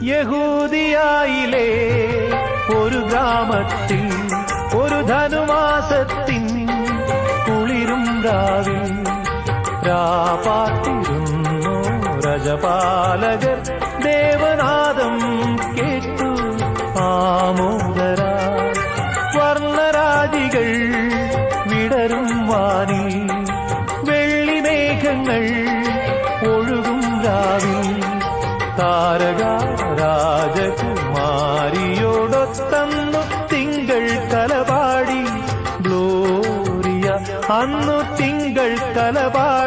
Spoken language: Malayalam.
യഹൂദിയായിലെ ഒരു ഗ്രാമത്തിൽ ഒരു ധനുമാസത്തിൻ കുളിരും രാവിൽ രാപാർത്തിരുന്നു രജപാലകർ ദേവനാദം കേട്ടു ആമോദരാ വർണ്ണരാജികൾ വിടരും വാനി വെള്ളിമേഘങ്ങൾ ഒഴുകും രാവിൽ താരക രാജകുമാരിയോടൊത്തന്നു തിങ്കൾ കലപാടി ഗ്ലോറിയ അന്നു തിങ്കൾ കലപാടി